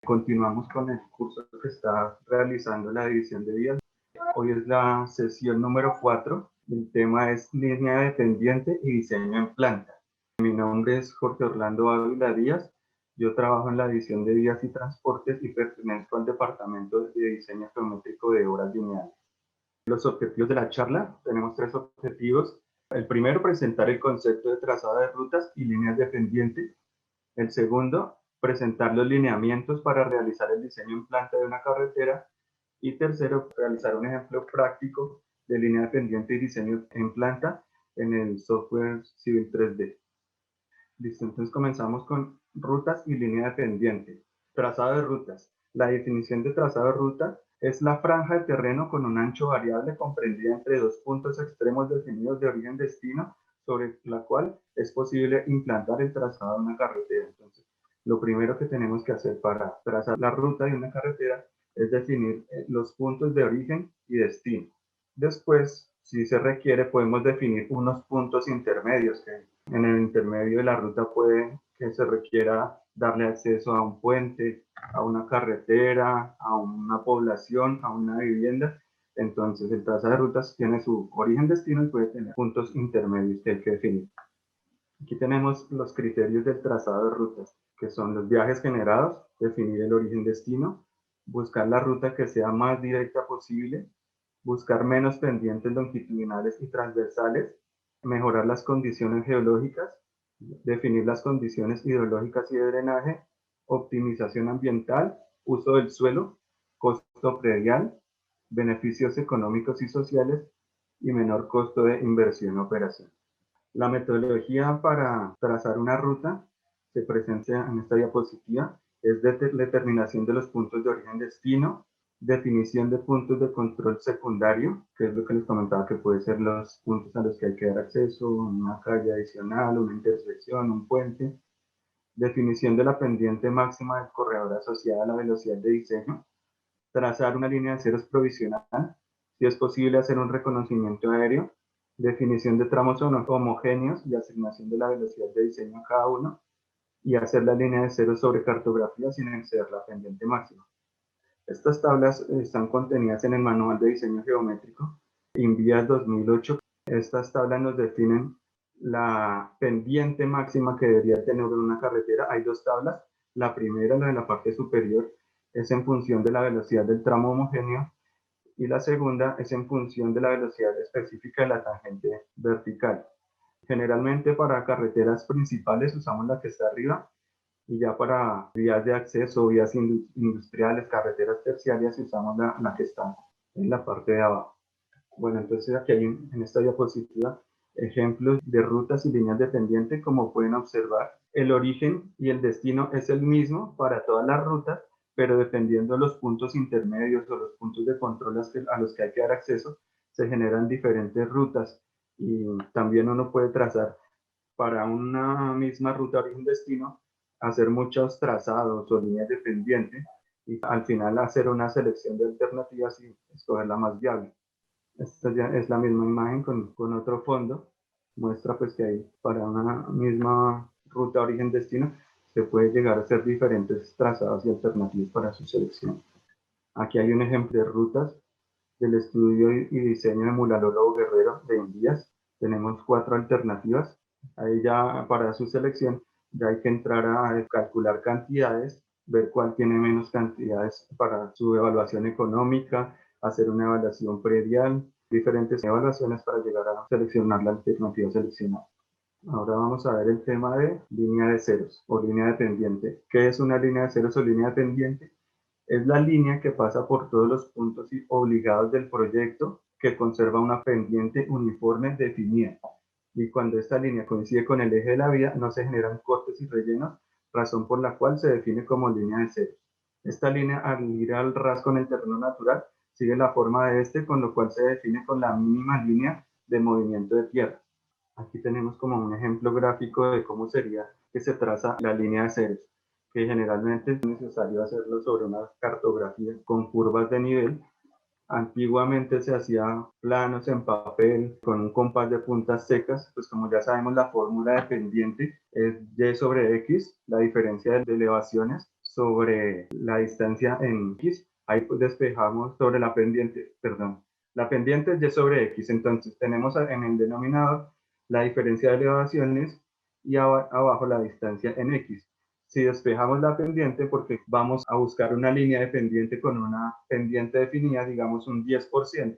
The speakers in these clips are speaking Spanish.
Continuamos con el curso que está realizando la división de vías. Hoy es la sesión número 4. El tema es línea dependiente y diseño en planta. Mi nombre es Jorge Orlando Ávila Díaz. Yo trabajo en la división de vías y transportes y pertenezco al departamento de diseño geométrico de obras lineales. Los objetivos de la charla, tenemos 3 objetivos. El primero, presentar el concepto de trazado de rutas y líneas dependientes. El segundo, presentar los lineamientos para realizar el diseño en planta de una carretera. Y tercero, realizar un ejemplo práctico de línea dependiente y diseño en planta en el software Civil 3D. Listo, entonces comenzamos con rutas y línea dependiente. Trazado de rutas. La definición de trazado de ruta es la franja de terreno con un ancho variable comprendida entre 2 puntos extremos definidos de origen-destino sobre la cual es posible implantar el trazado de una carretera. Entonces, lo primero que tenemos que hacer para trazar la ruta de una carretera es definir los puntos de origen y destino. Después, si se requiere, podemos definir unos puntos intermedios que en el intermedio de la ruta puede que se requiera darle acceso a un puente, a una carretera, a una población, a una vivienda. Entonces, el trazado de rutas tiene su origen-destino y puede tener puntos intermedios que hay que definir. Aquí tenemos los criterios del trazado de rutas, que son los viajes generados, definir el origen-destino, buscar la ruta que sea más directa posible, buscar menos pendientes longitudinales y transversales, mejorar las condiciones geológicas, definir las condiciones hidrológicas y de drenaje, optimización ambiental, uso del suelo, costo predial, beneficios económicos y sociales y menor costo de inversión o operación. La metodología para trazar una ruta se presenta en esta diapositiva, es determinación de los puntos de origen-destino, definición de puntos de control secundario, que es lo que les comentaba que puede ser los puntos a los que hay que dar acceso, una calle adicional, una intersección, un puente, definición de la pendiente máxima del corredor asociada a la velocidad de diseño, trazar una línea de ceros provisional, si es posible hacer un reconocimiento aéreo, definición de tramos homogéneos y asignación de la velocidad de diseño a cada uno, y hacer la línea de ceros sobre cartografía sin exceder la pendiente máxima. Estas tablas están contenidas en el Manual de Diseño Geométrico, INVIAS 2008. Estas tablas nos definen la pendiente máxima que debería tener una carretera. Hay 2 tablas. La primera, la de la parte superior, es en función de la velocidad del tramo homogéneo y la segunda es en función de la velocidad específica de la tangente vertical. Generalmente para carreteras principales usamos la que está arriba y ya para vías de acceso, vías industriales, carreteras terciarias usamos la que está en la parte de abajo. Bueno, entonces aquí hay en esta diapositiva ejemplos de rutas y líneas dependientes. Como pueden observar, el origen y el destino es el mismo para todas las rutas, pero dependiendo de los puntos intermedios o los puntos de control a los que hay que dar acceso, se generan diferentes rutas y también uno puede trazar para una misma ruta origen-destino, hacer muchos trazados o líneas dependientes y al final hacer una selección de alternativas y escoger la más viable. Esta ya es la misma imagen con otro fondo. Muestra pues que hay para una misma ruta origen-destino se puede llegar a hacer diferentes trazados y alternativas para su selección. Aquí hay un ejemplo de rutas del estudio y diseño de Mulalólogo Guerrero de Envías. Tenemos 4 alternativas. Ahí ya para su selección ya hay que entrar a calcular cantidades, ver cuál tiene menos cantidades para su evaluación económica, hacer una evaluación predial, diferentes evaluaciones para llegar a seleccionar la alternativa seleccionada. Ahora vamos a ver el tema de línea de ceros o línea dependiente. ¿Qué es una línea de ceros o línea dependiente? Es la línea que pasa por todos los puntos obligados del proyecto que conserva una pendiente uniforme definida. Y cuando esta línea coincide con el eje de la vía, no se generan cortes y rellenos, razón por la cual se define como línea de ceros. Esta línea, al ir al ras con el terreno natural, sigue la forma de este, con lo cual se define con la mínima línea de movimiento de tierra. Aquí tenemos como un ejemplo gráfico de cómo sería que se traza la línea de ceros, que generalmente es necesario hacerlo sobre una cartografía con curvas de nivel Antiguamente se hacía planos en papel con un compás de puntas secas, pues como ya sabemos la fórmula de pendiente es y sobre x, la diferencia de elevaciones sobre la distancia en x, ahí pues despejamos sobre la pendiente, perdón, la pendiente es y sobre x, entonces tenemos en el denominador la diferencia de elevaciones y abajo la distancia en x. Si despejamos la pendiente, porque vamos a buscar una línea de pendiente con una pendiente definida, digamos un 10%,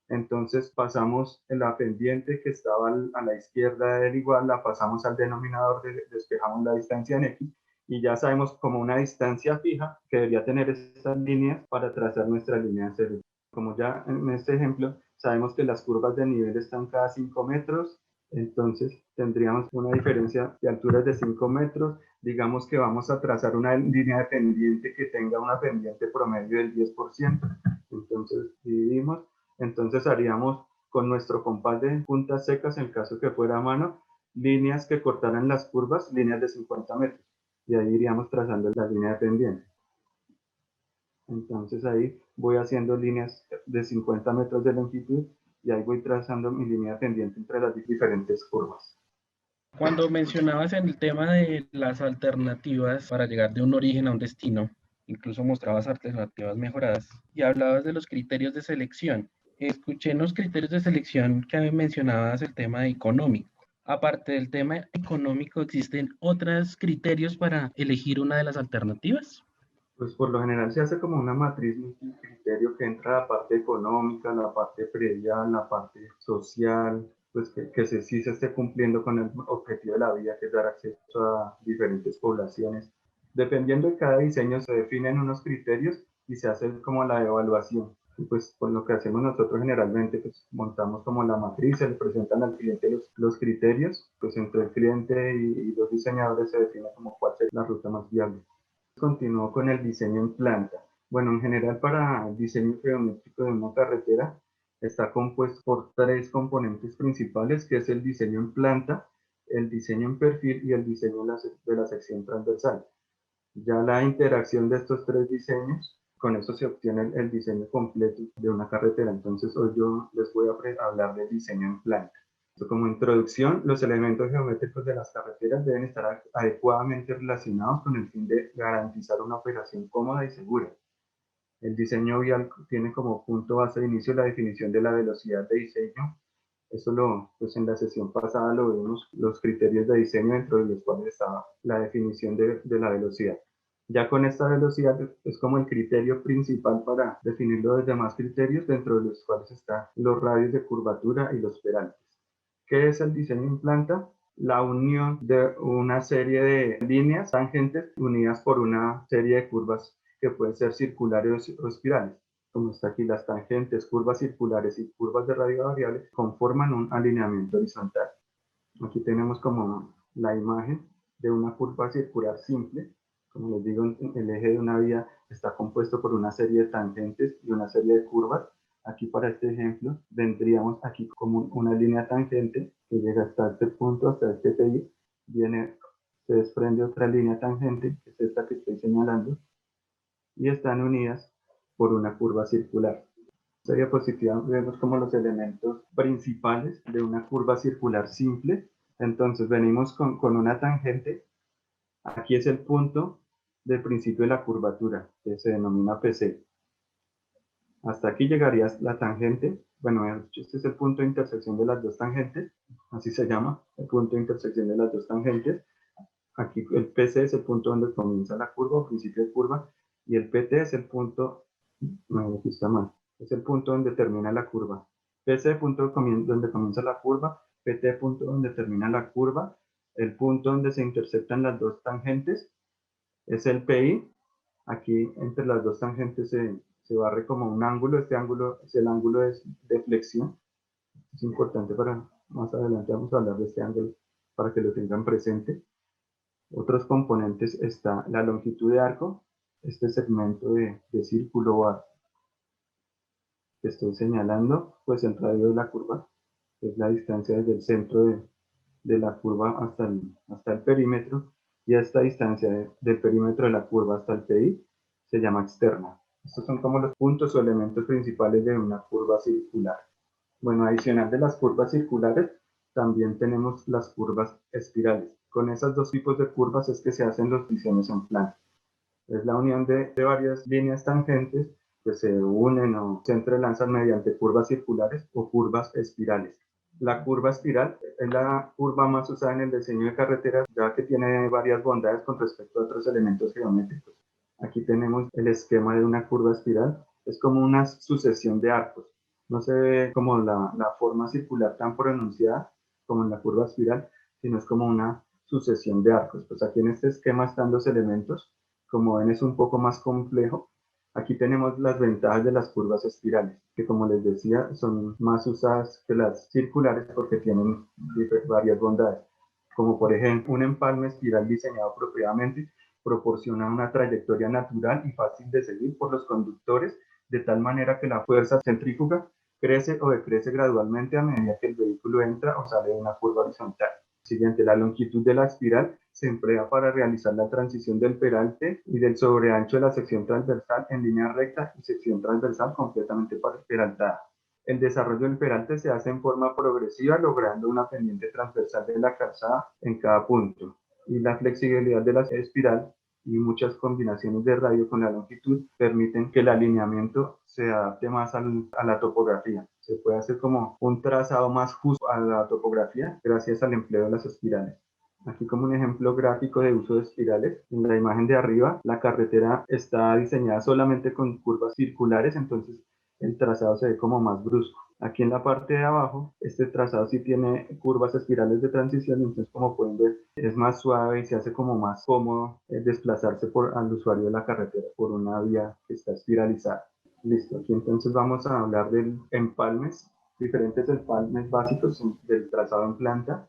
entonces pasamos en la pendiente que estaba a la izquierda del igual, la pasamos al denominador, despejamos la distancia en x, y ya sabemos como una distancia fija que debería tener estas líneas para trazar nuestra línea de cero. Como ya en este ejemplo, sabemos que las curvas de nivel están cada 5 metros, entonces tendríamos una diferencia de alturas de 5 metros. Digamos que vamos a trazar una línea de pendiente que tenga una pendiente promedio del 10%. Entonces dividimos, entonces haríamos con nuestro compás de puntas secas, en el caso que fuera a mano, líneas que cortaran las curvas, líneas de 50 metros. Y ahí iríamos trazando la línea de pendiente. Entonces ahí voy haciendo líneas de 50 metros de longitud y ahí voy trazando mi línea pendiente entre las diferentes curvas. Cuando mencionabas en el tema de las alternativas para llegar de un origen a un destino, incluso mostrabas alternativas mejoradas y hablabas de los criterios de selección. Escuché en los criterios de selección que mencionabas el tema económico. Aparte del tema económico, ¿existen otros criterios para elegir una de las alternativas? Pues por lo general se hace como una matriz multicriterio que entra la parte económica, la parte predial, la parte social, pues que sí se esté cumpliendo con el objetivo de la vía, que es dar acceso a diferentes poblaciones. Dependiendo de cada diseño se definen unos criterios y se hace como la evaluación. Y pues con lo que hacemos nosotros generalmente, pues montamos como la matriz, se le presentan al cliente los criterios, pues entre el cliente y los diseñadores se define como cuál es la ruta más viable. Continuó con el diseño en planta. Bueno, en general para el diseño geométrico de una carretera está compuesto por tres componentes principales, que es el diseño en planta, el diseño en perfil y el diseño de la sección transversal. Ya la interacción de estos tres diseños, con eso se obtiene el diseño completo de una carretera. Entonces hoy yo les voy a hablar del diseño en planta. Como introducción, los elementos geométricos de las carreteras deben estar adecuadamente relacionados con el fin de garantizar una operación cómoda y segura. El diseño vial tiene como punto base de inicio la definición de la velocidad de diseño. Eso pues en la sesión pasada lo vimos, los criterios de diseño dentro de los cuales estaba la definición de la velocidad. Ya con esta velocidad es como el criterio principal para definir los demás criterios, dentro de los cuales están los radios de curvatura y los peraltes. ¿Qué es el diseño en planta? La unión de una serie de líneas tangentes unidas por una serie de curvas que pueden ser circulares o espirales. Como está aquí, las tangentes, curvas circulares y curvas de radio variable conforman un alineamiento horizontal. Aquí tenemos como la imagen de una curva circular simple. Como les digo, el eje de una vía está compuesto por una serie de tangentes y una serie de curvas. Aquí para este ejemplo vendríamos aquí como una línea tangente que llega hasta este punto, hasta este PI. Se desprende otra línea tangente, que es esta que estoy señalando, y están unidas por una curva circular. Esta diapositiva vemos como los elementos principales de una curva circular simple. Entonces venimos con una tangente. Aquí es el punto del principio de la curvatura, que se denomina PC. Hasta aquí llegaría la tangente. Bueno, este es el punto de intersección de las dos tangentes. Así se llama, el punto de intersección de las dos tangentes. Aquí el PC es el punto donde comienza la curva o principio de curva. Y el PT es el punto, no, aquí está mal, es el punto donde termina la curva. PC punto donde comienza la curva, PT punto donde termina la curva, el punto donde se intersectan las dos tangentes es el PI. Aquí entre las dos tangentes se barre como un ángulo, este ángulo es el ángulo de flexión. Es importante para más adelante vamos a hablar de este ángulo para que lo tengan presente. Otros componentes está la longitud de arco, este segmento de círculo o arco que estoy señalando, pues el radio de la curva es la distancia desde el centro de la curva hasta el perímetro, y esta distancia del perímetro de la curva hasta el PI se llama externa. Estos son como los puntos o elementos principales de una curva circular. Bueno, adicional de las curvas circulares, también tenemos las curvas espirales. Con esos dos tipos de curvas es que se hacen los diseños en plano. Es la unión de varias líneas tangentes que se unen o se entrelazan mediante curvas circulares o curvas espirales. La curva espiral es la curva más usada en el diseño de carreteras, ya que tiene varias bondades con respecto a otros elementos geométricos. Aquí tenemos el esquema de una curva espiral. Es como una sucesión de arcos. No se ve como la forma circular tan pronunciada como en la curva espiral, sino es como una sucesión de arcos. Pues aquí en este esquema están los elementos. Como ven, es un poco más complejo. Aquí tenemos las ventajas de las curvas espirales, que como les decía, son más usadas que las circulares porque tienen varias bondades. Como por ejemplo, un empalme espiral diseñado apropiadamente proporciona una trayectoria natural y fácil de seguir por los conductores, de tal manera que la fuerza centrífuga crece o decrece gradualmente a medida que el vehículo entra o sale de una curva horizontal. Siguiente, la longitud de la espiral se emplea para realizar la transición del peralte y del sobreancho de la sección transversal en línea recta y sección transversal completamente peraltada. El desarrollo del peralte se hace en forma progresiva, logrando una pendiente transversal de la calzada en cada punto. Y la flexibilidad de la espiral y muchas combinaciones de radio con la longitud permiten que el alineamiento se adapte más a la topografía. Se puede hacer como un trazado más justo a la topografía gracias al empleo de las espirales. Aquí como un ejemplo gráfico de uso de espirales, en la imagen de arriba, la carretera está diseñada solamente con curvas circulares, entonces el trazado se ve como más brusco. Aquí en la parte de abajo, este trazado sí tiene curvas espirales de transición, entonces como pueden ver, es más suave y se hace como más cómodo desplazarse al usuario de la carretera por una vía que está espiralizada. Listo, aquí entonces vamos a hablar de empalmes, diferentes empalmes básicos del trazado en planta.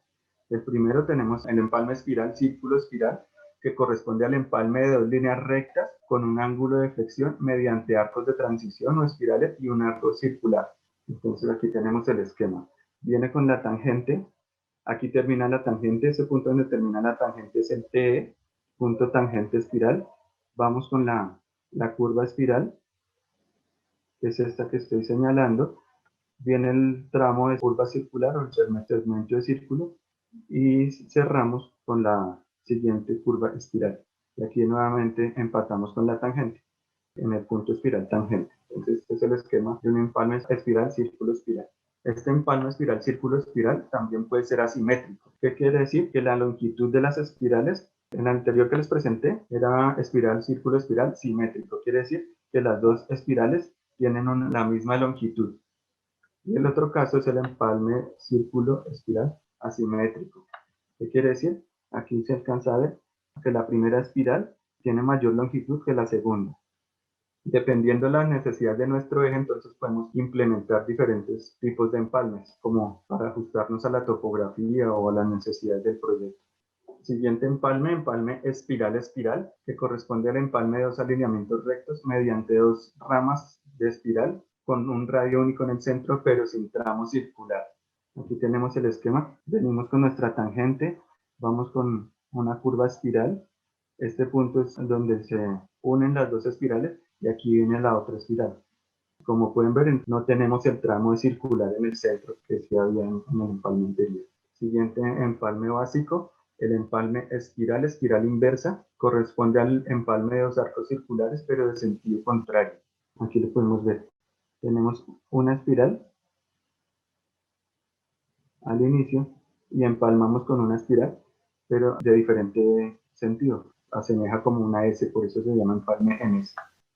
El primero tenemos el empalme espiral, círculo espiral, que corresponde al empalme de dos líneas rectas con un ángulo de flexión mediante arcos de transición o espirales y un arco circular. Entonces aquí tenemos el esquema. Viene con la tangente, aquí termina la tangente, ese punto donde termina la tangente es el TE, punto tangente espiral. Vamos con la curva espiral, que es esta que estoy señalando. Viene el tramo de curva circular o el segmento de círculo y cerramos con la siguiente curva espiral. Y aquí nuevamente empatamos con la tangente en el punto espiral tangente. Entonces, este es el esquema de un empalme espiral, círculo, espiral. Este empalme espiral, círculo, espiral también puede ser asimétrico. ¿Qué quiere decir? Que la longitud de las espirales, en el anterior que les presenté, era espiral, círculo, espiral, simétrico. Quiere decir que las dos espirales tienen la misma longitud. Y el otro caso es el empalme círculo espiral asimétrico. ¿Qué quiere decir? Aquí se alcanza a ver que la primera espiral tiene mayor longitud que la segunda. Dependiendo de la necesidad de nuestro eje, entonces podemos implementar diferentes tipos de empalmes, como para ajustarnos a la topografía o a las necesidades del proyecto. Siguiente empalme, empalme espiral-espiral, que corresponde al empalme de dos alineamientos rectos mediante dos ramas de espiral con un radio único en el centro, pero sin tramo circular. Aquí tenemos el esquema. Venimos con nuestra tangente, vamos con una curva espiral. Este punto es donde se unen las dos espirales y aquí viene la otra espiral. Como pueden ver, no tenemos el tramo de circular en el centro que sí había en el empalme anterior. Siguiente empalme básico, el empalme espiral, espiral inversa, corresponde al empalme de dos arcos circulares, pero de sentido contrario. Aquí lo podemos ver. Tenemos una espiral al inicio y empalmamos con una espiral, pero de diferente sentido. Asemeja como una S, por eso se llama empalme en S.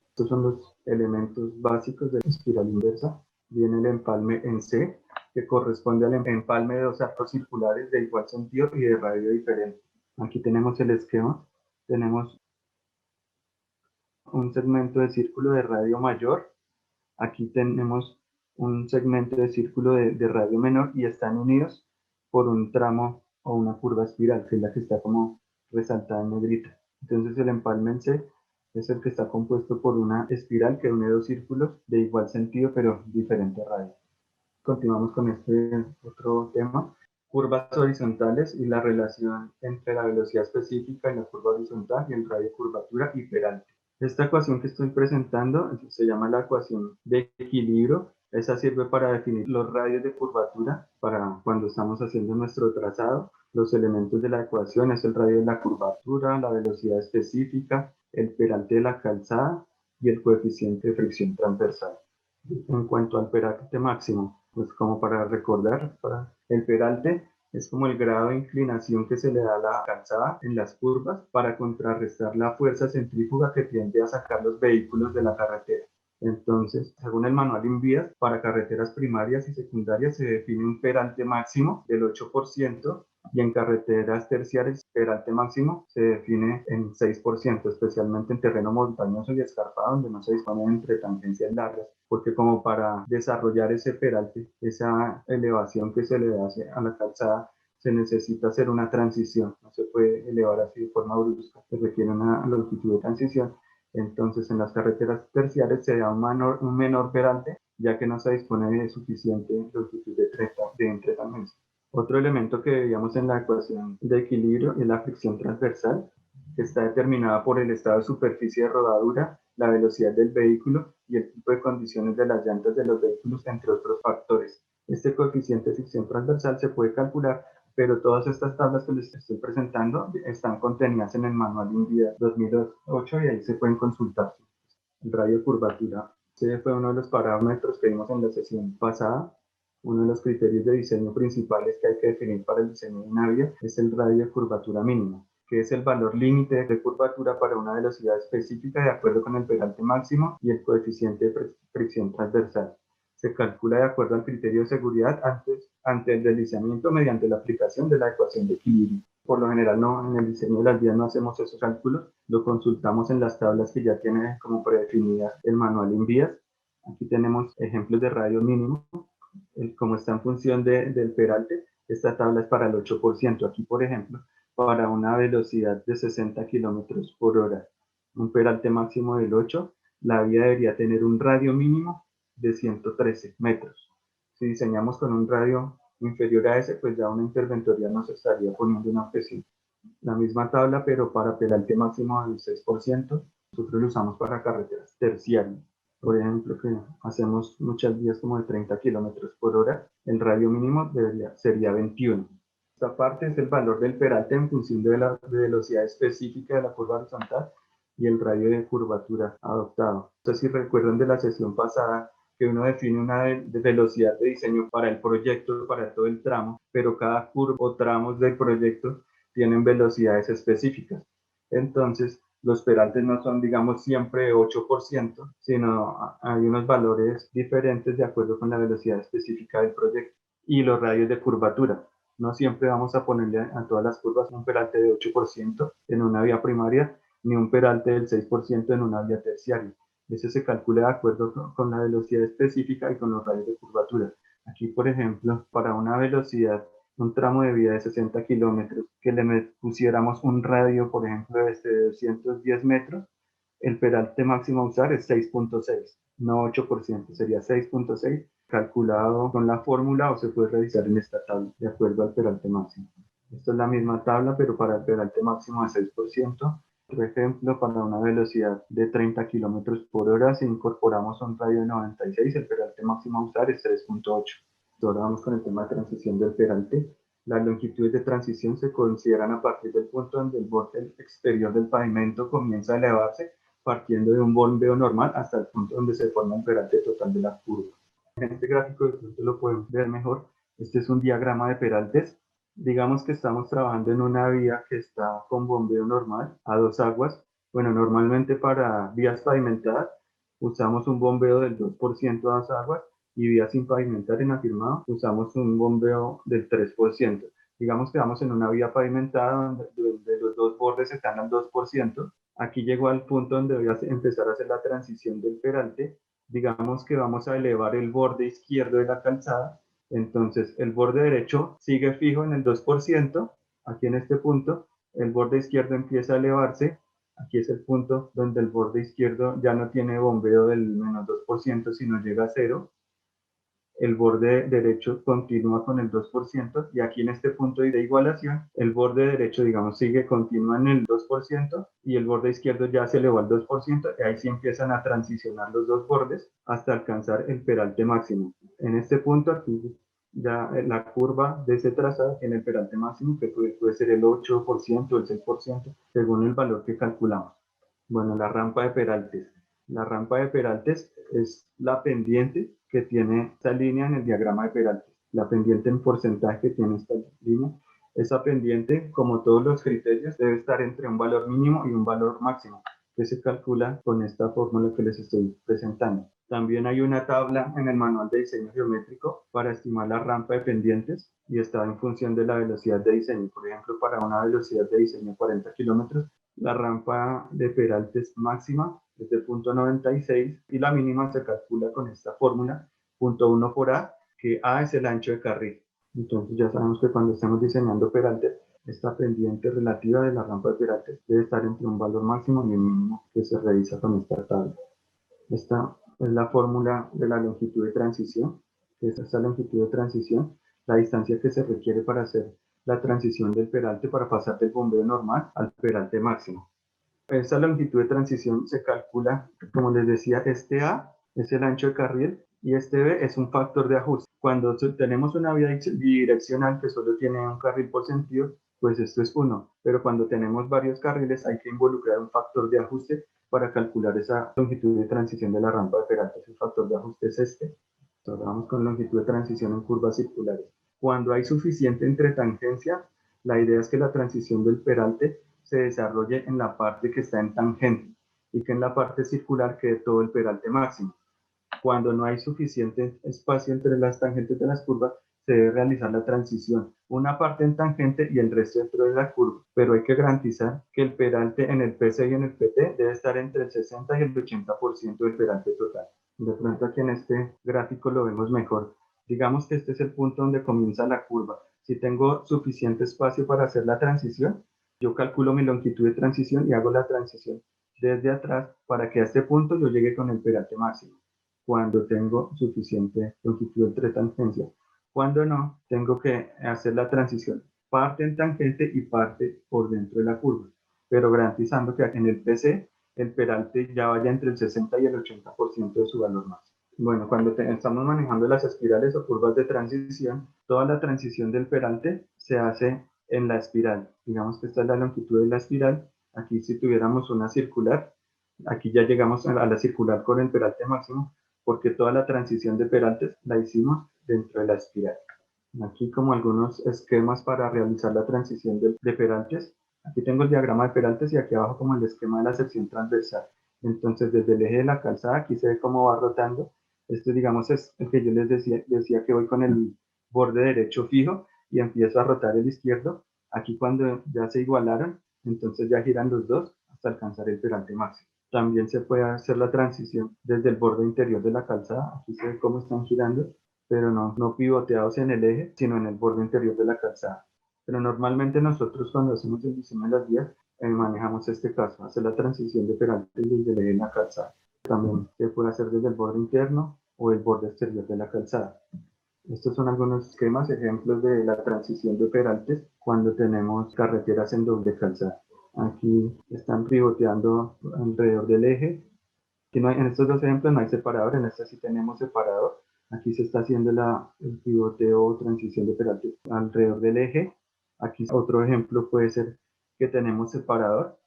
Estos son los elementos básicos de la espiral inversa. Viene el empalme en C, que corresponde al empalme de dos arcos circulares de igual sentido y de radio diferente. Aquí tenemos el esquema. Tenemos un segmento de círculo de radio mayor. Aquí tenemos un segmento de círculo de radio menor y están unidos por un tramo o una curva espiral, que es la que está como resaltada en negrita. Entonces el empalme en C es el que está compuesto por una espiral que une dos círculos de igual sentido pero diferente radio. Continuamos con este otro tema, curvas horizontales y la relación entre la velocidad específica en la curva horizontal y el radio de curvatura y peralte. Esta ecuación que estoy presentando se llama la ecuación de equilibrio. Esa sirve para definir los radios de curvatura para cuando estamos haciendo nuestro trazado. Los elementos de la ecuación es el radio de la curvatura, la velocidad específica, el peralte de la calzada y el coeficiente de fricción transversal. En cuanto al peralte máximo, pues como para recordar, el peralte es como el grado de inclinación que se le da a la calzada en las curvas para contrarrestar la fuerza centrífuga que tiende a sacar los vehículos de la carretera. Entonces, según el manual INVIAS, para carreteras primarias y secundarias se define un peralte máximo del 8% y en carreteras terciarias el peralte máximo se define en 6%, especialmente en terreno montañoso y escarpado donde no se disponen entre tangencias largas, porque como para desarrollar ese peralte, esa elevación que se le da a la calzada, se necesita hacer una transición, no se puede elevar así de forma brusca, se requiere una longitud de transición. Entonces, en las carreteras terciarias se da un menor peralte, ya que no se dispone de suficiente longitud de entretangencia. Otro elemento que veíamos en la ecuación de equilibrio es la fricción transversal, que está determinada por el estado de superficie de rodadura, la velocidad del vehículo y el tipo de condiciones de las llantas de los vehículos, entre otros factores. Este coeficiente de fricción transversal se puede calcular, pero todas estas tablas que les estoy presentando están contenidas en el manual INVIA 2008 y ahí se pueden consultar. El radio de curvatura. Ese fue uno de los parámetros que vimos en la sesión pasada. Uno de los criterios de diseño principales que hay que definir para el diseño de una vía es el radio de curvatura mínimo, que es el valor límite de curvatura para una velocidad específica de acuerdo con el peralte máximo y el coeficiente de fricción transversal. Se calcula de acuerdo al criterio de seguridad ante el deslizamiento mediante la aplicación de la ecuación de equilibrio. Por lo general no, en el diseño de las vías no hacemos esos cálculos, lo consultamos en las tablas que ya tiene como predefinida el manual INVIAS. Aquí tenemos ejemplos de radio mínimo, como está en función del peralte, esta tabla es para el 8%. Aquí, por ejemplo, para una velocidad de 60 kilómetros por hora, un peralte máximo del 8, la vía debería tener un radio mínimo de 113 metros. Si diseñamos con un radio inferior a ese, pues ya una interventoría nos estaría poniendo una objeción. La misma tabla, pero para peralte máximo del 6%, nosotros lo usamos para carreteras terciarias. Por ejemplo, que hacemos muchas vías como de 30 kilómetros por hora, el radio mínimo sería 21. Esta parte es el valor del peralte en función de la velocidad específica de la curva horizontal y el radio de curvatura adoptado. Entonces, si recuerdan de la sesión pasada, que uno define una velocidad de diseño para el proyecto, para todo el tramo, pero cada curva o tramos del proyecto tienen velocidades específicas. Entonces, los peraltes no son, digamos, siempre 8%, sino hay unos valores diferentes de acuerdo con la velocidad específica del proyecto. Y los radios de curvatura. No siempre vamos a ponerle a todas las curvas un peralte de 8% en una vía primaria, ni un peralte del 6% en una vía terciaria. Ese se calcula de acuerdo con la velocidad específica y con los radios de curvatura. Aquí, por ejemplo, para una velocidad, un tramo de vía de 60 kilómetros, que le pusiéramos un radio, por ejemplo, de 210 metros, el peralte máximo a usar es 6.6, no 8%, sería 6.6 calculado con la fórmula o se puede revisar en esta tabla de acuerdo al peralte máximo. Esta es la misma tabla, pero para el peralte máximo de 6%. Por ejemplo, para una velocidad de 30 kilómetros por hora, si incorporamos un radio de 96, el peralte máximo a usar es 3.8. Ahora vamos con el tema de transición del peralte. Las longitudes de transición se consideran a partir del punto donde el borde exterior del pavimento comienza a elevarse, partiendo de un bombeo normal hasta el punto donde se forma el peralte total de la curva. En este gráfico ustedes lo pueden ver mejor. Este es un diagrama de peraltes. Digamos que estamos trabajando en una vía que está con bombeo normal a dos aguas. Bueno, normalmente para vías pavimentadas usamos un bombeo del 2% a dos aguas y vías sin pavimentar en afirmado usamos un bombeo del 3%. Digamos que vamos en una vía pavimentada donde los dos bordes están al 2%. Aquí llegó al punto donde voy a empezar a hacer la transición del peralte. Digamos que vamos a elevar el borde izquierdo de la calzada. Entonces el borde derecho sigue fijo en el 2%. Aquí en este punto el borde izquierdo empieza a elevarse. Aquí es el punto donde el borde izquierdo ya no tiene bombeo del menos 2%, sino llega a 0. el borde derecho continúa con el 2% y aquí en este punto de igualación, el borde derecho, digamos, continúa en el 2% y el borde izquierdo ya se elevó al 2% y ahí sí empiezan a transicionar los dos bordes hasta alcanzar el peralte máximo. En este punto aquí ya la curva de ese trazado tiene el peralte máximo que puede ser el 8%, el 6%, según el valor que calculamos. Bueno, la rampa de peraltes. La rampa de peraltes es la pendiente que tiene esta línea en el diagrama de peraltes. La pendiente en porcentaje que tiene esta línea. Esa pendiente, como todos los criterios, debe estar entre un valor mínimo y un valor máximo, que se calcula con esta fórmula que les estoy presentando. También hay una tabla en el manual de diseño geométrico para estimar la rampa de pendientes y está en función de la velocidad de diseño. Por ejemplo, para una velocidad de diseño 40 kilómetros, la rampa de peraltes máxima es de 0.96 y la mínima se calcula con esta fórmula, 0.1 por A, que A es el ancho de carril. Entonces ya sabemos que cuando estamos diseñando peraltes, esta pendiente relativa de la rampa de peraltes debe estar entre un valor máximo y un mínimo que se revisa con esta tabla. Esta es la fórmula de la longitud de transición. Esta es la longitud de transición, la distancia que se requiere para hacer la transición del peralte para pasar del bombeo normal al peralte máximo. Esta longitud de transición se calcula, como les decía, este A es el ancho de carril y este B es un factor de ajuste. Cuando tenemos una vía bidireccional que solo tiene un carril por sentido, pues esto es 1, pero cuando tenemos varios carriles hay que involucrar un factor de ajuste para calcular esa longitud de transición de la rampa de peraltes. El factor de ajuste es este. Trabajamos con longitud de transición en curvas circulares. Cuando hay suficiente entretangencia, la idea es que la transición del peralte se desarrolle en la parte que está en tangente y que en la parte circular quede todo el peralte máximo. Cuando no hay suficiente espacio entre las tangentes de las curvas, se debe realizar la transición, una parte en tangente y el resto dentro de la curva, pero hay que garantizar que el peralte en el PC y en el PT debe estar entre el 60 y el 80% del peralte total. De pronto aquí en este gráfico lo vemos mejor. Digamos que este es el punto donde comienza la curva. Si tengo suficiente espacio para hacer la transición, yo calculo mi longitud de transición y hago la transición desde atrás para que a este punto yo llegue con el peralte máximo cuando tengo suficiente longitud entre tangencias. Cuando no, tengo que hacer la transición parte en tangente y parte por dentro de la curva, pero garantizando que en el PC el peralte ya vaya entre el 60 y el 80% de su valor máximo. Bueno, cuando estamos manejando las espirales o curvas de transición, toda la transición del peralte se hace en la espiral. Digamos que esta es la longitud de la espiral. Aquí si tuviéramos una circular, aquí ya llegamos a la circular con el peralte máximo, porque toda la transición de peraltes la hicimos dentro de la espiral. Aquí como algunos esquemas para realizar la transición de peraltes. Aquí tengo el diagrama de peraltes y aquí abajo como el esquema de la sección transversal. Entonces desde el eje de la calzada, aquí se ve cómo va rotando. Este digamos es el que yo les decía que voy con el borde derecho fijo y empiezo a rotar el izquierdo. Aquí cuando ya se igualaron, entonces ya giran los dos hasta alcanzar el peralte máximo. También se puede hacer la transición desde el borde interior de la calzada. Aquí se ve cómo están girando, pero no pivoteados en el eje, sino en el borde interior de la calzada. Pero normalmente nosotros cuando hacemos el diseño de las vías, manejamos este caso, hacer la transición de peralte desde el eje de la calzada. También se puede hacer desde el borde interno o el borde exterior de la calzada. Estos son algunos esquemas, ejemplos de la transición de peraltes cuando tenemos carreteras en doble calzada. Aquí están pivoteando alrededor del eje. Aquí no hay, en estos dos ejemplos no hay separador, en este sí tenemos separador. Aquí se está haciendo el pivoteo o transición de peraltes alrededor del eje. Aquí otro ejemplo puede ser que tenemos separador,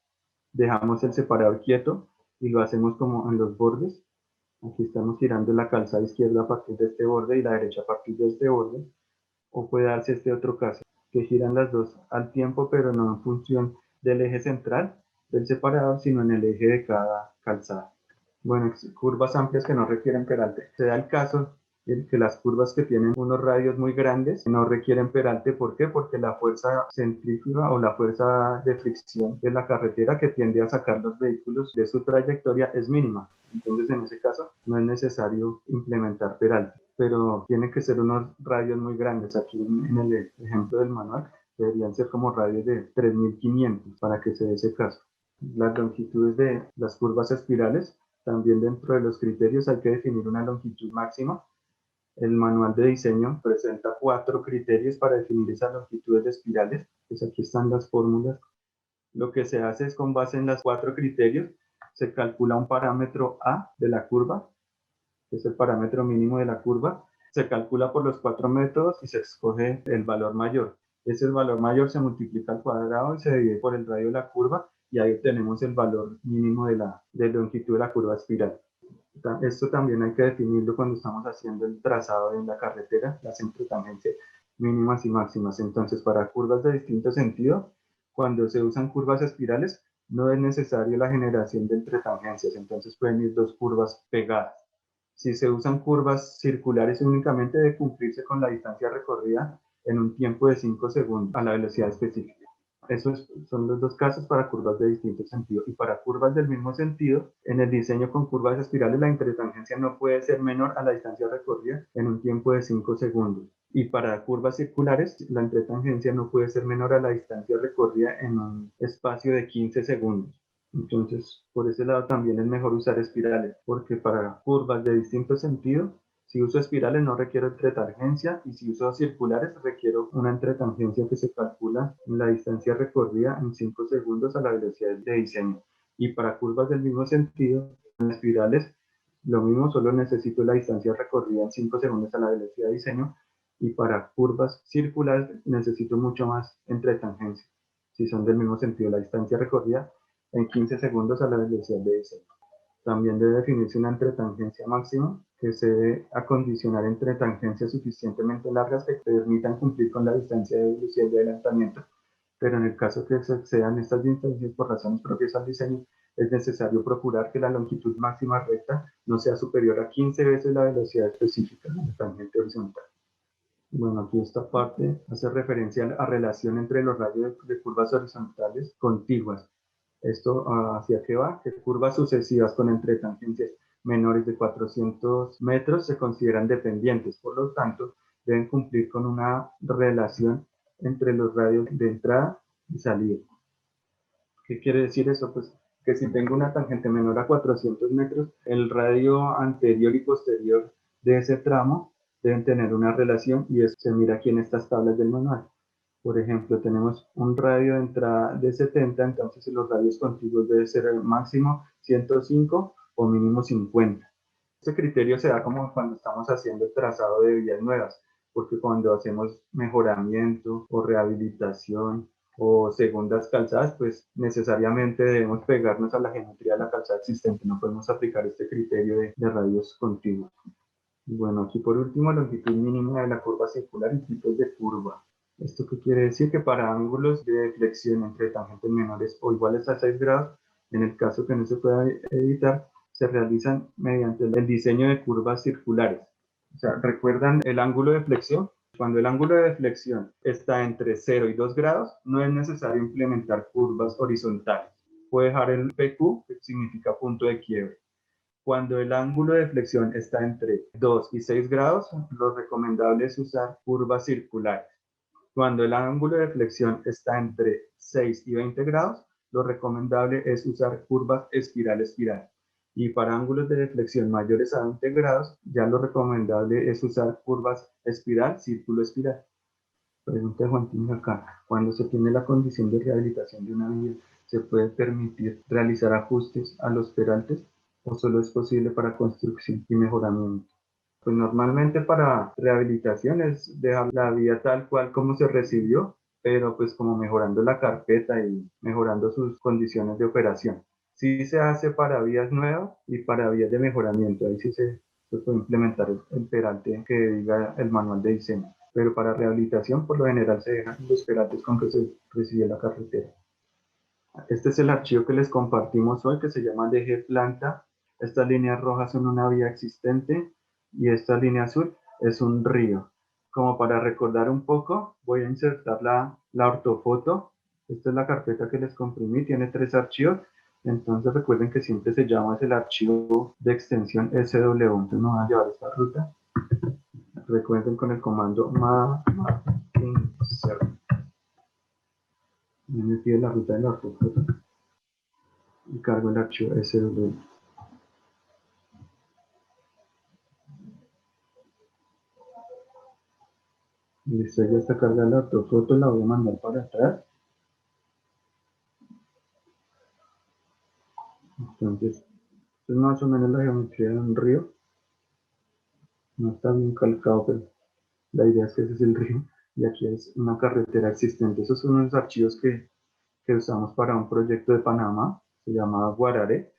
dejamos el separador quieto y lo hacemos como en los bordes. Aquí estamos girando la calzada izquierda a partir de este borde y la derecha a partir de este borde. O puede darse este otro caso, que giran las dos al tiempo, pero no en función del eje central del separador, sino en el eje de cada calzada. Bueno, curvas amplias que no requieren peralte. Se da el caso en que las curvas que tienen unos radios muy grandes no requieren peralte. ¿Por qué? Porque la fuerza centrífuga o la fuerza de fricción de la carretera que tiende a sacar los vehículos de su trayectoria es mínima. Entonces, en ese caso, no es necesario implementar peralte, pero tienen que ser unos radios muy grandes. Aquí en el ejemplo del manual deberían ser como radios de 3500 para que se dé ese caso. Las longitudes de las curvas espirales, también dentro de los criterios hay que definir una longitud máxima El manual de diseño presenta 4 criterios para definir esas longitudes de espirales. Pues aquí están las fórmulas. Lo que se hace es, con base en los 4 criterios, se calcula un parámetro A de la curva, que es el parámetro mínimo de la curva. Se calcula por los 4 métodos y se escoge el valor mayor. Ese valor mayor se multiplica al cuadrado y se divide por el radio de la curva, y ahí obtenemos el valor mínimo de longitud de la curva espiral. Esto también hay que definirlo cuando estamos haciendo el trazado en la carretera, las entretangencias mínimas y máximas. Entonces, para curvas de distinto sentido, cuando se usan curvas espirales, no es necesario la generación de entretangencias, entonces pueden ir 2 curvas pegadas. Si se usan curvas circulares, únicamente debe cumplirse con la distancia recorrida en un tiempo de 5 segundos a la velocidad específica. Esos son los 2 casos para curvas de distinto sentido. Y para curvas del mismo sentido, en el diseño con curvas espirales, la intertangencia no puede ser menor a la distancia recorrida en un tiempo de 5 segundos. Y para curvas circulares, la intertangencia no puede ser menor a la distancia recorrida en un espacio de 15 segundos. Entonces, por ese lado también es mejor usar espirales, porque para curvas de distinto sentido, si uso espirales no requiero entretangencia, y si uso circulares requiero una entretangencia que se calcula en la distancia recorrida en 5 segundos a la velocidad de diseño. Y para curvas del mismo sentido, en espirales, lo mismo, solo necesito la distancia recorrida en 5 segundos a la velocidad de diseño, y para curvas circulares necesito mucho más entretangencia, si son del mismo sentido, la distancia recorrida en 15 segundos a la velocidad de diseño. También debe definirse una entretangencia máxima, que se debe acondicionar entre tangencias suficientemente largas que permitan cumplir con la distancia de velocidad de adelantamiento, pero en el caso que se excedan estas distancias por razones propias al diseño, es necesario procurar que la longitud máxima recta no sea superior a 15 veces la velocidad específica de la tangente horizontal. Bueno, aquí esta parte hace referencia a la relación entre los radios de curvas horizontales contiguas. ¿Esto hacia qué va? Que curvas sucesivas con entretangencias menores de 400 metros se consideran dependientes, por lo tanto, deben cumplir con una relación entre los radios de entrada y salida. ¿Qué quiere decir eso? Pues que si tengo una tangente menor a 400 metros, el radio anterior y posterior de ese tramo deben tener una relación, y eso se mira aquí en estas tablas del manual. Por ejemplo, tenemos un radio de entrada de 70, entonces los radios contiguos deben ser máximo 105 o mínimo 50. Este criterio se da como cuando estamos haciendo el trazado de vías nuevas, porque cuando hacemos mejoramiento o rehabilitación o segundas calzadas, pues necesariamente debemos pegarnos a la geometría de la calzada existente, no podemos aplicar este criterio de radios contiguos. Bueno, aquí por último, longitud mínima de la curva circular y tipos de curva. ¿Esto qué quiere decir? Que para ángulos de deflexión entre tangentes menores o iguales a 6 grados, en el caso que no se pueda evitar, se realizan mediante el diseño de curvas circulares. O sea, ¿recuerdan el ángulo de flexión? Cuando el ángulo de deflexión está entre 0 y 2 grados, no es necesario implementar curvas horizontales. Puede dejar el PQ, que significa punto de quiebre. Cuando el ángulo de flexión está entre 2 y 6 grados, lo recomendable es usar curvas circulares. Cuando el ángulo de flexión está entre 6 y 20 grados, lo recomendable es usar curvas espiral-espiral. Y para ángulos de deflexión mayores a 20 grados, ya lo recomendable es usar curvas espiral-círculo-espiral. Pregunta de Juan Tino acá. Cuando se tiene la condición de rehabilitación de una vía, ¿se puede permitir realizar ajustes a los peraltes o solo es posible para construcción y mejoramiento? Pues normalmente para rehabilitación es dejar la vía tal cual como se recibió, pero pues como mejorando la carpeta y mejorando sus condiciones de operación. Sí se hace para vías nuevas y para vías de mejoramiento, ahí sí se puede implementar el peralte que diga el manual de diseño, pero para rehabilitación por lo general se dejan los peraltes con que se recibió la carretera. Este es el archivo que les compartimos hoy, que se llama DG Planta. Estas líneas rojas son una vía existente y esta línea azul es un río. Como para recordar un poco, voy a insertar la ortofoto. Esta es la carpeta que les comprimí, tiene 3 archivos. Entonces recuerden que siempre se llama el archivo de extensión SW. Entonces me voy a llevar esta ruta. Recuerden con el comando insert. Me pide la ruta de la ortofoto y cargo el archivo SW. Listo, ya está cargada la ortofoto, la voy a mandar para atrás. Entonces, es más o menos la geometría de un río. No está bien calcado, pero la idea es que ese es el río. Y aquí es una carretera existente. Esos son los archivos que usamos para un proyecto de Panamá. Se llamaba Guararé.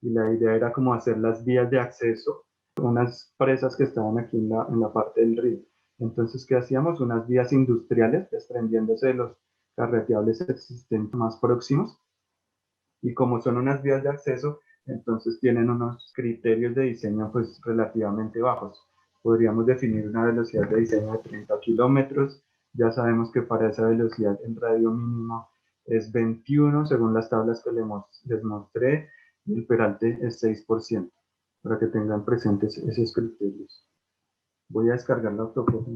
Y la idea era como hacer las vías de acceso, unas presas que estaban aquí en la parte del río. Entonces, ¿qué hacíamos? Unas vías industriales desprendiéndose de los carreteables existentes más próximos. Y como son unas vías de acceso, entonces tienen unos criterios de diseño pues relativamente bajos. Podríamos definir una velocidad de diseño de 30 kilómetros. Ya sabemos que para esa velocidad el radio mínimo es 21 según las tablas que les mostré y el peralte es 6%, para que tengan presentes esos criterios. Voy a descargar la autofoto.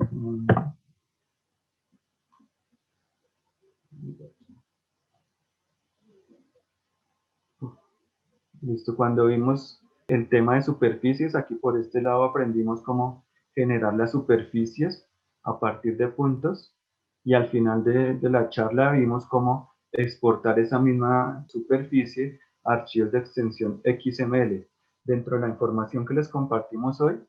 Listo, cuando vimos el tema de superficies, aquí por este lado aprendimos cómo generar las superficies a partir de puntos y al final de la charla vimos cómo exportar esa misma superficie a archivos de extensión XML. Dentro de la información que les compartimos hoy,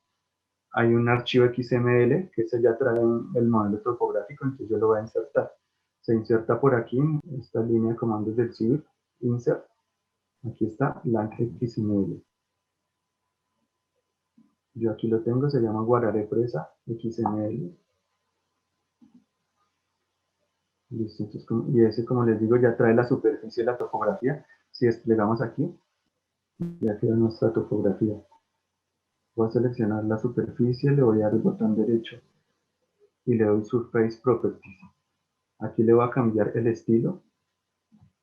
hay un archivo XML que se ya trae el modelo topográfico, entonces yo lo voy a insertar. Se inserta por aquí, esta línea de comandos del civil, insert. Aquí está la XML. Yo aquí lo tengo, se llama Guararé Presa XML. Listo, entonces, y ese, como les digo, ya trae la superficie de la topografía. Si desplegamos aquí, ya queda nuestra topografía. Voy a seleccionar la superficie, le voy a dar el botón derecho y le doy Surface Properties. Aquí le voy a cambiar el estilo.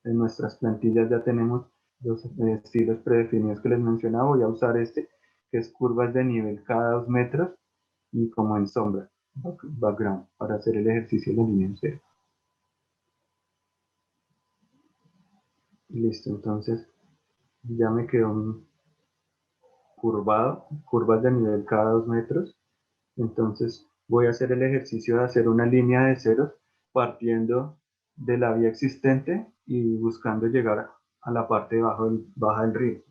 En nuestras plantillas ya tenemos los estilos predefinidos que les mencionaba. Voy a usar este, que es curvas de nivel cada 2 metros y como en sombra, background, para hacer el ejercicio de la línea en cero. Listo, entonces ya me quedó curvado, curvas de nivel cada 2 metros. Entonces voy a hacer el ejercicio de hacer una línea de ceros partiendo de la vía existente y buscando llegar a la parte baja del río,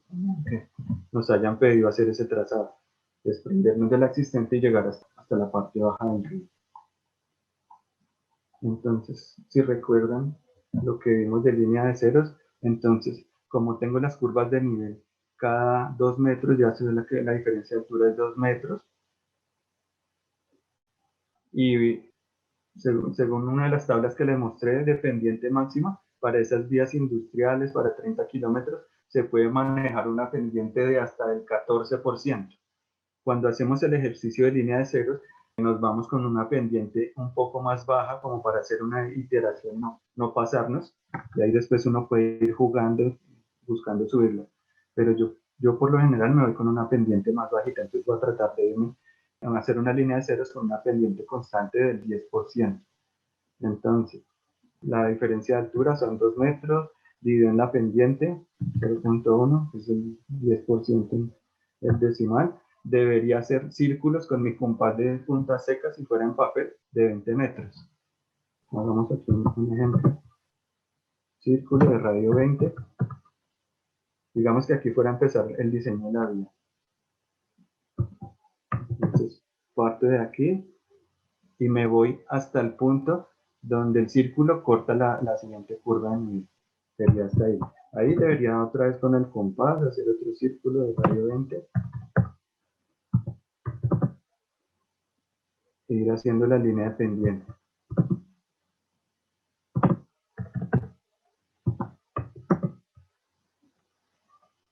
que nos hayan pedido hacer ese trazado, desprendernos de la existente y llegar hasta la parte baja del río. Entonces, si recuerdan lo que vimos de línea de ceros, entonces, como tengo las curvas de nivel cada 2 metros, ya se ve que la diferencia de altura es 2 metros, y según una de las tablas que les mostré de pendiente máxima, para esas vías industriales, para 30 kilómetros, se puede manejar una pendiente de hasta el 14%. Cuando hacemos el ejercicio de línea de ceros, nos vamos con una pendiente un poco más baja como para hacer una iteración, no pasarnos, y ahí después uno puede ir jugando, buscando subirlo. Pero yo por lo general me voy con una pendiente más bajita, entonces voy a tratar de irme a hacer una línea de ceros con una pendiente constante del 10%. Entonces, la diferencia de altura son 2 metros, dividido en la pendiente, 0.1, que es el 10% el decimal. Debería hacer círculos con mi compás de puntas secas si fuera en papel de 20 metros. Hagamos aquí un ejemplo. Círculo de radio 20. Digamos que aquí fuera a empezar el diseño de la vía. Entonces, parto de aquí y me voy hasta el punto donde el círculo corta la siguiente curva de nivel. Sería hasta ahí. Ahí debería otra vez con el compás hacer otro círculo de radio 20 e ir haciendo la línea de pendiente.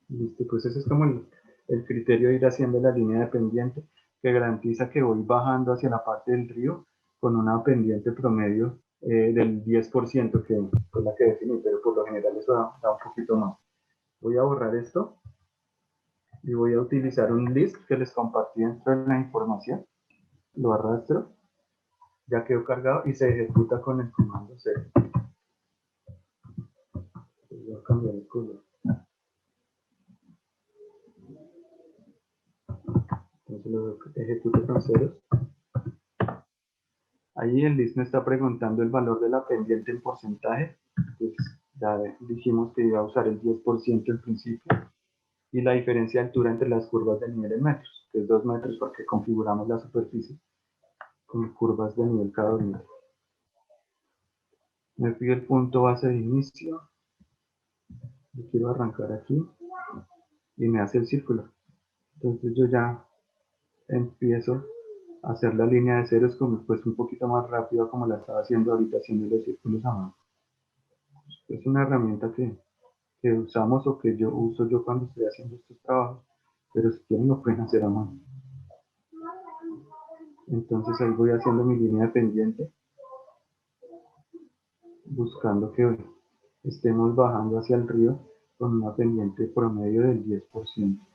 Listo, pues ese es como el criterio de ir haciendo la línea de pendiente que garantiza que voy bajando hacia la parte del río con una pendiente promedio del 10% que fue la que definí, pero por lo general eso da un poquito más. Voy a borrar esto y voy a utilizar un list que les compartí dentro de la información. Lo arrastro, ya quedó cargado y se ejecuta con el comando C. Voy a cambiar el color. Entonces lo ejecuto con ceros. Ahí el list me está preguntando el valor de la pendiente en porcentaje. Pues ya dijimos que iba a usar el 10% en principio. Y la diferencia de altura entre las curvas de nivel en metros, que es 2 metros porque configuramos la superficie con curvas de nivel cada 2 metros. Me pide el punto base de inicio. Yo quiero arrancar aquí y me hace el círculo. Entonces yo ya empiezo a hacer la línea de ceros como pues un poquito más rápido como la estaba haciendo ahorita haciendo los círculos a mano. Es una herramienta que usamos o que yo uso yo cuando estoy haciendo estos trabajos, pero si quieren lo pueden hacer a mano. Entonces ahí voy haciendo mi línea de pendiente, buscando que estemos bajando hacia el río con una pendiente promedio del 10%.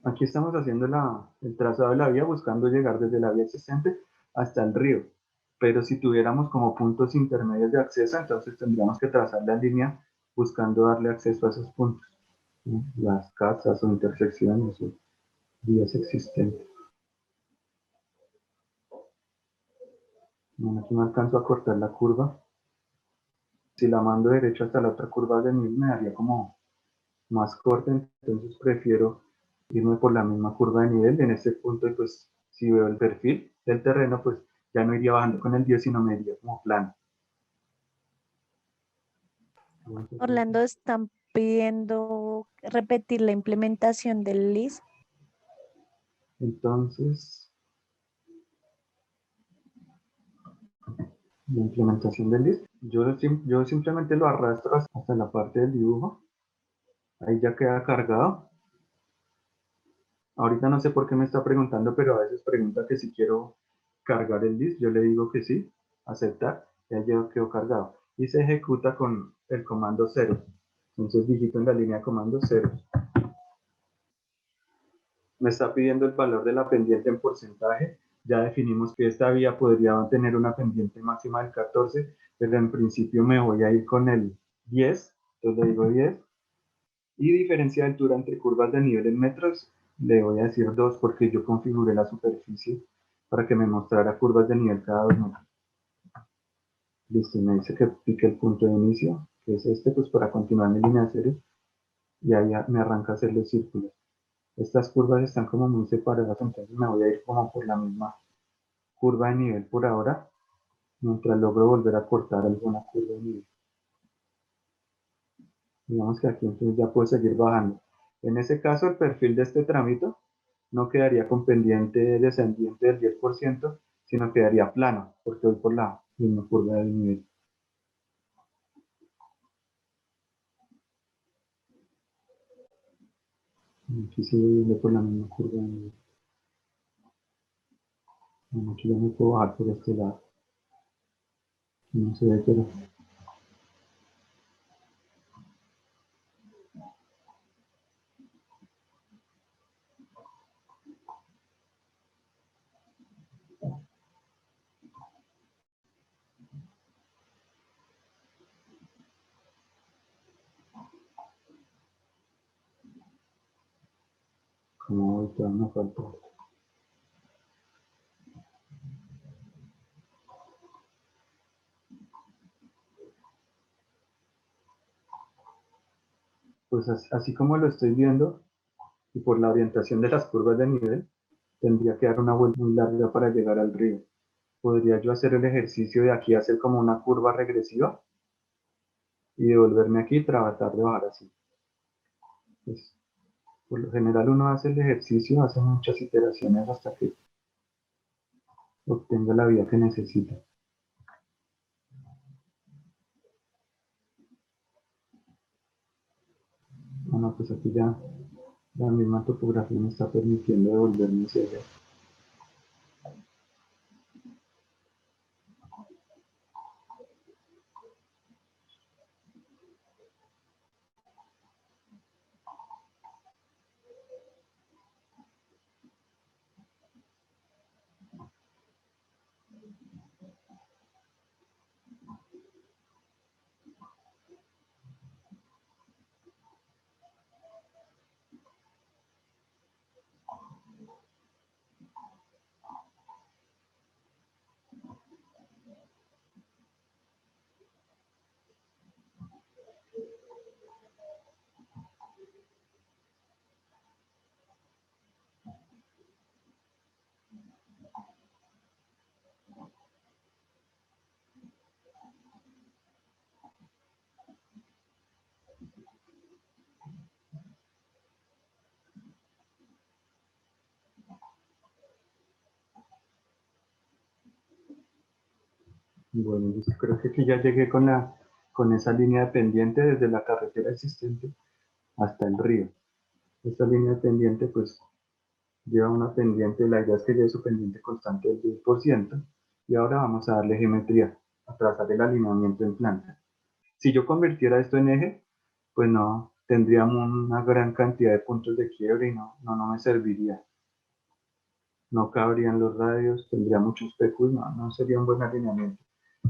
Aquí estamos haciendo el trazado de la vía buscando llegar desde la vía existente hasta el río. Pero si tuviéramos como puntos intermedios de acceso, entonces tendríamos que trazar la línea buscando darle acceso a esos puntos, ¿sí? Las casas o intersecciones o vías existentes. Bueno, aquí me alcanzo a cortar la curva. Si la mando derecho hasta la otra curva de nivel me daría como más corta, entonces prefiero irme por la misma curva de nivel. En este punto, pues si veo el perfil del terreno, pues ya no iría bajando con el 10, sino me iría como plano. Orlando, están pidiendo repetir la implementación del list. Entonces, la implementación del list, yo simplemente lo arrastro hasta la parte del dibujo. Ahí ya queda cargado. Ahorita no sé por qué me está preguntando, pero a veces pregunta que si quiero cargar el list. Yo le digo que sí, aceptar, ya quedó cargado. Y se ejecuta con el comando 0. Entonces digito en la línea de comando 0. Me está pidiendo el valor de la pendiente en porcentaje. Ya definimos que esta vía podría tener una pendiente máxima del 14, pero en principio me voy a ir con el 10. Entonces le digo 10. Y diferencia de altura entre curvas de nivel en metros, le voy a decir 2 porque yo configuré la superficie para que me mostrara curvas de nivel cada 2 metros. Listo, me dice que pique el punto de inicio, que es este, pues para continuar mi línea de cero, y ahí me arranca a hacer los círculos. Estas curvas están como muy separadas, entonces me voy a ir como por la misma curva de nivel por ahora, mientras logro volver a cortar alguna curva de nivel. Digamos que aquí entonces ya puedo seguir bajando. En ese caso, el perfil de este tramito no quedaría con pendiente descendiente del 10%, sino quedaría plano, porque voy por la misma curva de nivel. Aquí sigo viendo por la misma curva de nivel. Bueno, aquí ya me puedo bajar por este lado. No se ve, pero como voy, todavía me falta. Pues así como lo estoy viendo, y por la orientación de las curvas de nivel, tendría que dar una vuelta muy larga para llegar al río. Podría yo hacer el ejercicio de aquí, hacer como una curva regresiva y devolverme aquí y tratar de bajar así. Pues, por lo general uno hace el ejercicio, hace muchas iteraciones hasta que obtenga la vía que necesita. Bueno, pues aquí ya la misma topografía me está permitiendo devolverme hacia allá. Bueno, yo creo que aquí ya llegué con esa línea de pendiente desde la carretera existente hasta el río. Esta línea de pendiente pues lleva una pendiente, la idea es que lleve su pendiente constante del 10%, y ahora vamos a darle geometría, a trazar el alineamiento en planta. Si yo convirtiera esto en eje, pues no, tendríamos una gran cantidad de puntos de quiebre y no me serviría. No cabrían los radios, tendría muchos PQs, no sería un buen alineamiento.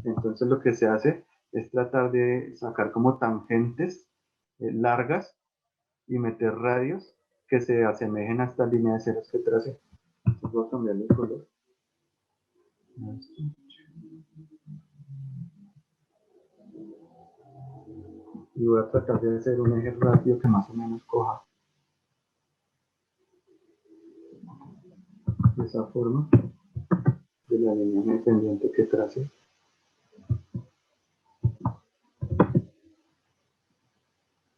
Entonces lo que se hace es tratar de sacar como tangentes largas y meter radios que se asemejen a esta línea de ceros que tracé. Entonces voy a cambiarle el color. Y voy a tratar de hacer un eje rápido que más o menos coja de esa forma de la línea pendiente que trace.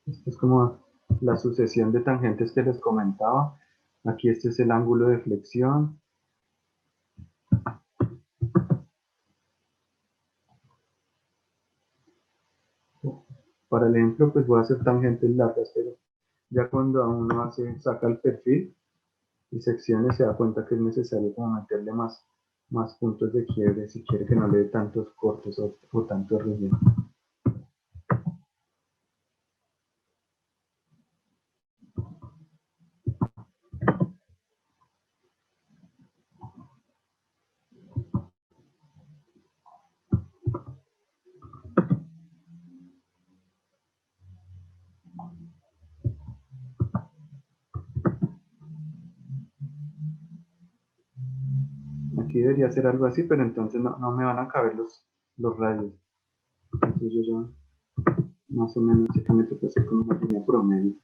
Esto es como la sucesión de tangentes que les comentaba. Aquí este es el ángulo de flexión. Para el ejemplo, pues voy a hacer tangentes largas, pero ya cuando uno saca el perfil y secciones, se da cuenta que es necesario como meterle más puntos de quiebre si quiere que no le dé tantos cortes o tanto relleno. Aquí debería ser algo así, pero entonces no me van a caber los radios. Entonces yo ya más o menos básicamente pues hacer como una línea promedio.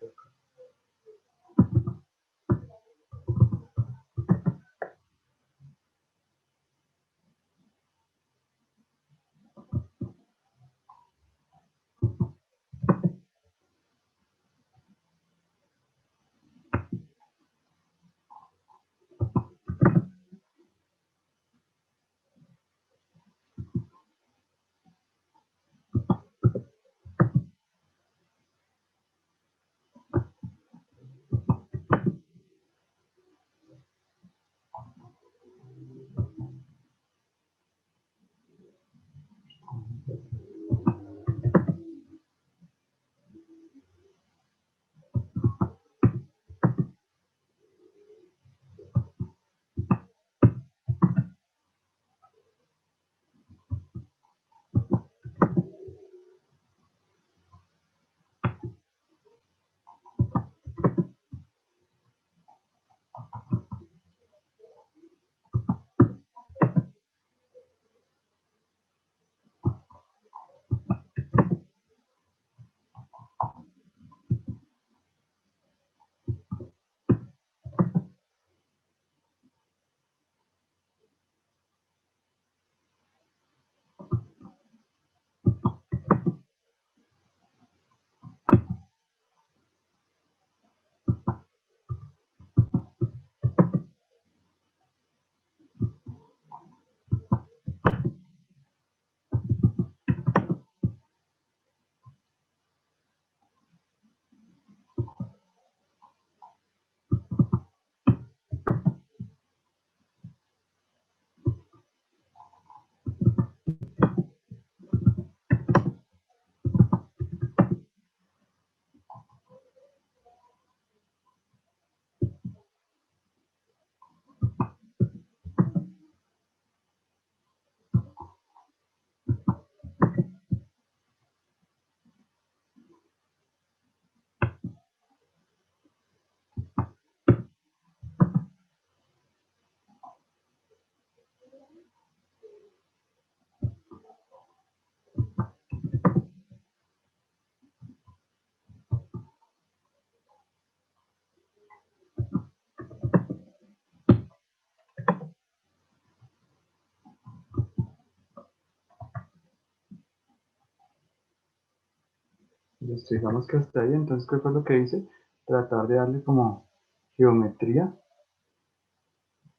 Listo, digamos que hasta ahí. Entonces, ¿qué fue lo que hice? Tratar de darle como geometría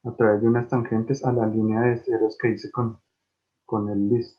a través de unas tangentes a la línea de ceros que hice con el list.